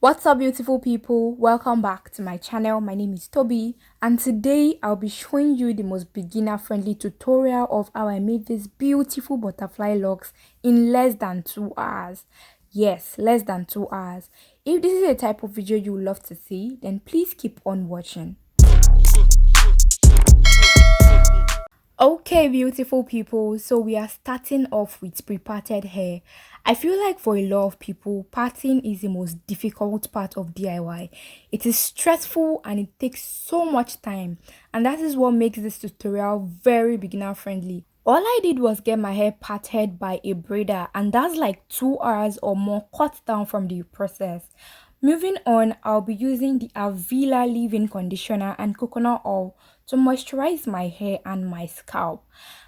What's up, beautiful people? Welcome back to my channel. My name is Toby, and today I'll be showing you the most beginner friendly tutorial of how I made this beautiful butterfly locks in less than 2 hours. Yes, less than 2 hours. If this is a type of video you love to see, then please keep on watching. Okay, beautiful people, so we are starting off with pre-parted hair. I feel like for a lot of people, parting is the most difficult part of DIY. It is stressful and it takes so much time, and that is what makes this tutorial very beginner friendly. All I did was get my hair parted by a braider, and that's like 2 hours or more cut down from the process. Moving on, I'll be using the Avila leave-in conditioner and coconut oil to moisturize my hair and my scalp.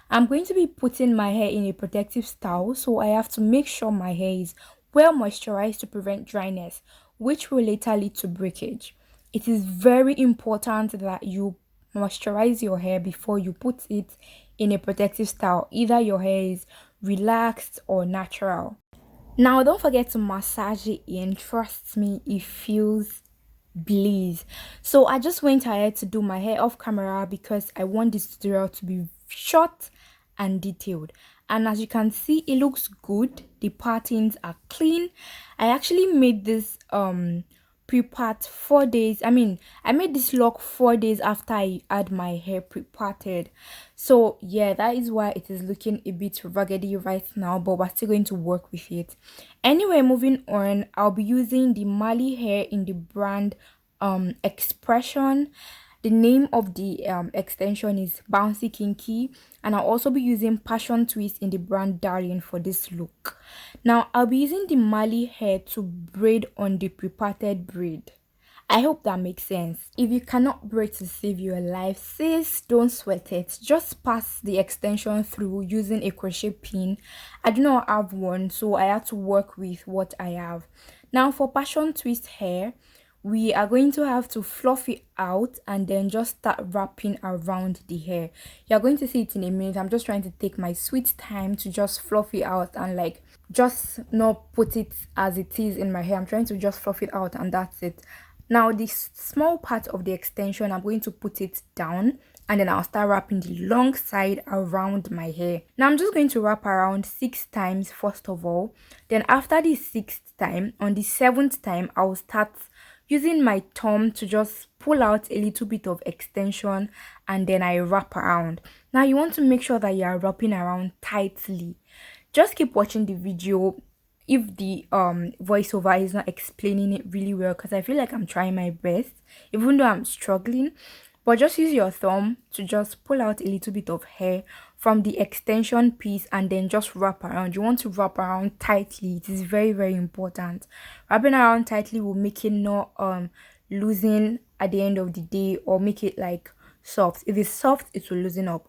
I'm going to be putting my hair in a protective style, so I have to make sure my hair is well moisturized to prevent dryness, which will later lead to breakage. It is very important that you moisturize your hair before you put it in a protective style. Either your hair is relaxed or natural. Now, don't forget to massage it in. Trust me, it feels bliss. So I just went ahead to do my hair off camera because I want this tutorial to be short and detailed. And as you can see, it looks good. The partings are clean. I actually made this pre-part 4 days. I made this lock 4 days after I had my hair pre-parted. So yeah, that is why it is looking a bit raggedy right now, but we're still going to work with it. Anyway, moving on, I'll be using the Mali hair in the brand Expression. The name of the extension is Bouncy Kinky, and I'll also be using Passion Twist in the brand Darling for this look. Now, I'll be using the Mali hair to braid on the pre-parted braid. I hope that makes sense. If you cannot braid to save your life, sis, don't sweat it. Just pass the extension through using a crochet pin. I do not have one, so I had to work with what I have. Now, for Passion Twist hair, we are going to have to fluff it out and then just start wrapping around the hair. You're going to see it in a minute. I'm just trying to take my sweet time to just fluff it out and like just not put it as it is in my hair. I'm trying to just fluff it out and that's it. Now this small part of the extension, I'm going to put it down and then I'll start wrapping the long side around my hair. Now I'm just going to wrap around 6 times first of all. Then after the 6th time, on the 7th time, I'll start using my thumb to just pull out a little bit of extension and then I wrap around. Now you want to make sure that you are wrapping around tightly. Just keep watching the video if the voiceover is not explaining it really well, because I feel like I'm trying my best even though I'm struggling. But just use your thumb to just pull out a little bit of hair from the extension piece and then just wrap around. You want to wrap around tightly. It is very, very important. Wrapping around tightly will make it not loosen at the end of the day or make it like soft. If it's soft, it will loosen up.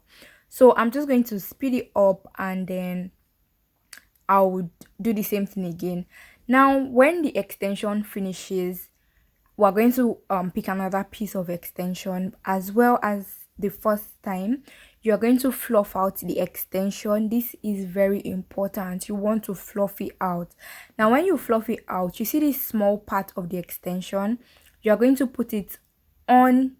So I'm just going to speed it up and then I would do the same thing again. Now, when the extension finishes, we're going to pick another piece of extension as well as the first time. You're going to fluff out the extension. This is very important. You want to fluff it out. Now when you fluff it out, you see this small part of the extension. You're going to put it on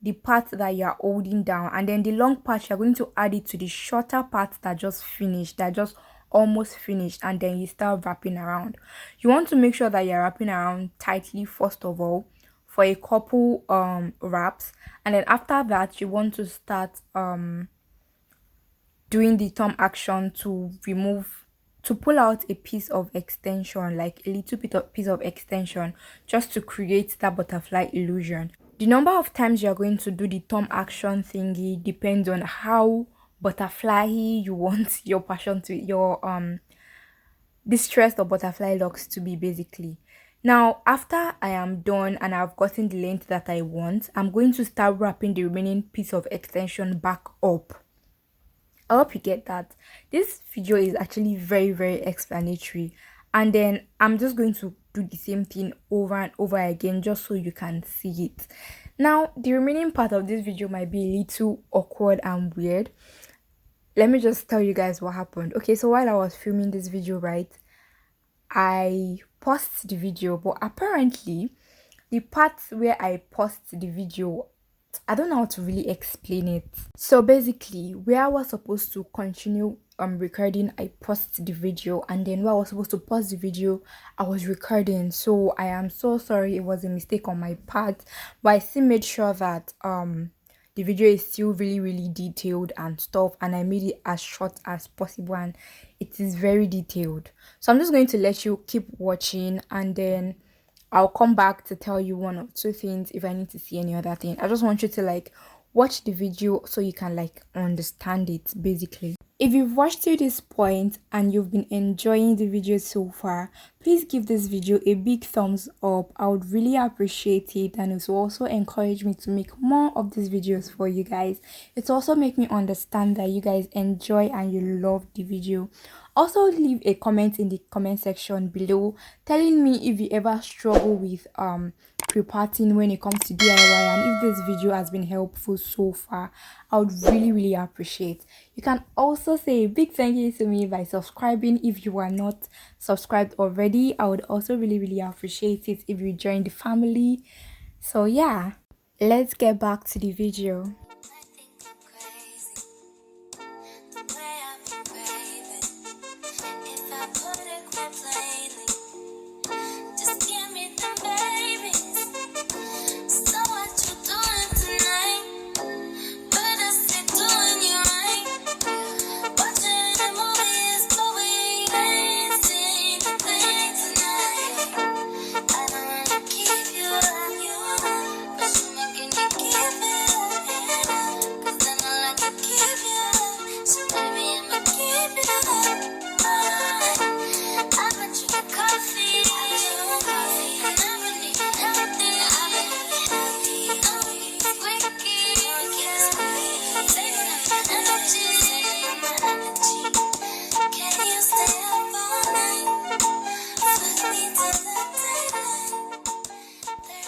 the part that you're holding down, and then the long part you're going to add it to the shorter part that just finished, that just almost finished, and then you start wrapping around. You want to make sure that you're wrapping around tightly first of all for a couple wraps, and then after that you want to start doing the thumb action to pull out a piece of extension, like a little bit of piece of extension, just to create that butterfly illusion. The number of times you're going to do the thumb action thingy depends on how butterfly you want your passion to your distressed or butterfly locks to be basically. Now after I am done and I've gotten the length that I want, I'm going to start wrapping the remaining piece of extension back up. I hope you get that. This video is actually very, very explanatory, and then I'm just going to do the same thing over and over again just so you can see it. Now the remaining part of this video might be a little awkward and weird. Let me just tell you guys what happened. Okay, so while I was filming this video, right, I paused the video, but apparently the part where I paused the video, I don't know how to really explain it. So basically, where I was supposed to continue recording, I paused the video, and then where I was supposed to pause the video, I was recording. So I am so sorry, it was a mistake on my part, but I still made sure that the video is still really detailed and stuff, and I made it as short as possible, and it is very detailed. So I'm just going to let you keep watching, and then I'll come back to tell you one or two things if I need to see any other thing. I just want you to like watch the video so you can like understand it basically. If you've watched to this point and you've been enjoying the video so far, please give this video a big thumbs up. I would really appreciate it, and it will also encourage me to make more of these videos for you guys. It also make me understand that you guys enjoy and you love the video. Also leave a comment in the comment section below telling me if you ever struggle with pre-parting when it comes to DIY, and if this video has been helpful so far. I would really appreciate. You can also say a big thank you to me by subscribing if you are not subscribed already. I would also really appreciate it if you join the family. So yeah, let's get back to the video.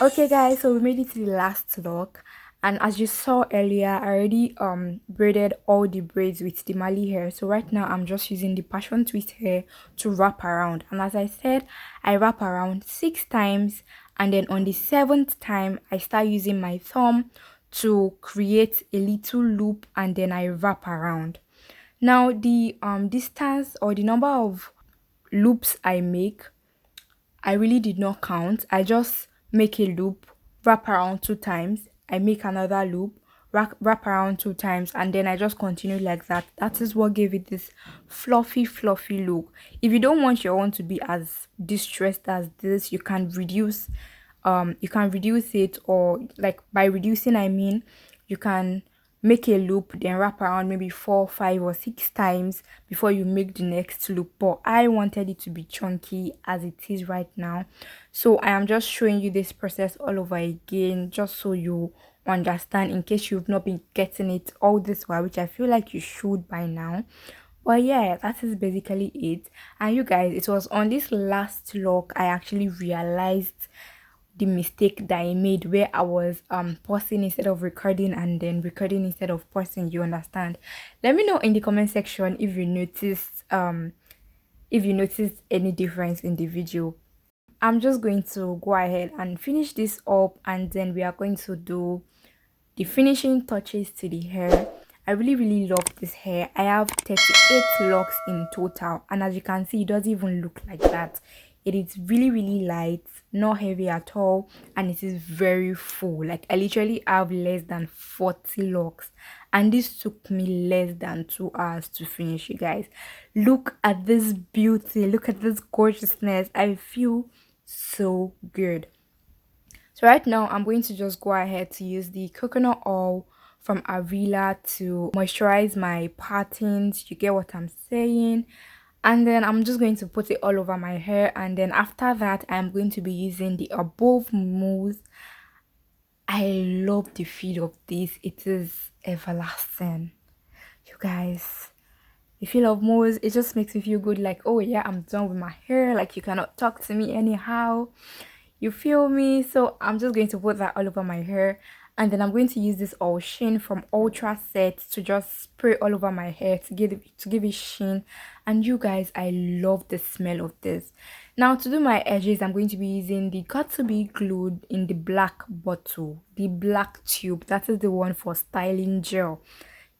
Okay guys, so we made it to the last lock, and as you saw earlier, I already braided all the braids with the Mali hair. So right now I'm just using the passion twist hair to wrap around, and as I said, I wrap around 6 times, and then on the 7th time I start using my thumb to create a little loop, and then I wrap around. Now the distance or the number of loops I make, I really did not count. I just make a loop, wrap around 2 times, I make another loop, wrap around 2 times, and then I just continue like that. That is what gave it this fluffy look. If you don't want your own to be as distressed as this, you can reduce it, or like by reducing I mean you can make a loop, then wrap around maybe 4, 5 or 6 times before you make the next loop. But I wanted it to be chunky as it is right now, so I am just showing you this process all over again, just so you understand, in case you've not been getting it all this while, which I feel like you should by now. But yeah, that is basically it. And you guys, it was on this last lock I actually realized the mistake that I made, where I was pausing instead of recording, and then recording instead of pausing. You understand? Let me know in the comment section if you noticed any difference in the video. I'm just going to go ahead and finish this up, and then we are going to do the finishing touches to the hair. I really love this hair. I have 38 locks in total, and as you can see, it doesn't even look like that. It is really light, not heavy at all, and it is very full. Like I literally have less than 40 locks, and this took me less than 2 hours to finish. You guys, look at this beauty, look at this gorgeousness. I feel so good. So right now I'm going to just go ahead to use the coconut oil from Avila to moisturize my patterns. You get what I'm saying? And then I'm just going to put it all over my hair, and then after that I'm going to be using the Above Mousse. I love the feel of this. It is everlasting, you guys. The feel of mousse, it just makes me feel good, like, oh yeah, I'm done with my hair, like you cannot talk to me anyhow, you feel me? So I'm just going to put that all over my hair, And then I'm going to use this all sheen from Ultra Set to just spray all over my hair to give it sheen. And you guys, I love the smell of this. Now to do my edges, I'm going to be using the Got to Be Glued in the black bottle, the black tube. That is the one for styling gel.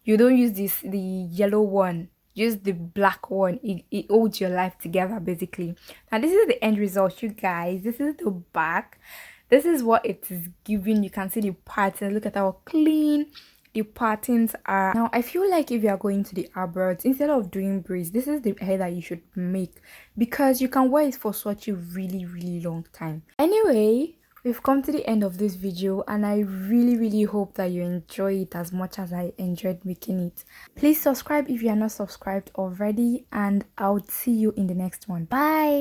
You don't use the yellow one, use the black one. It holds your life together basically. Now this is the end result, you guys. This is the back. This is what it is giving. You can see the patterns. Look at how clean the patterns are. Now I feel like if you are going to the eyebrows, instead of doing braids, this is the hair that you should make, because you can wear it for such a really long time. Anyway, we've come to the end of this video, and I really hope that you enjoy it as much as I enjoyed making it. Please subscribe if you are not subscribed already, and I'll see you in the next one. Bye.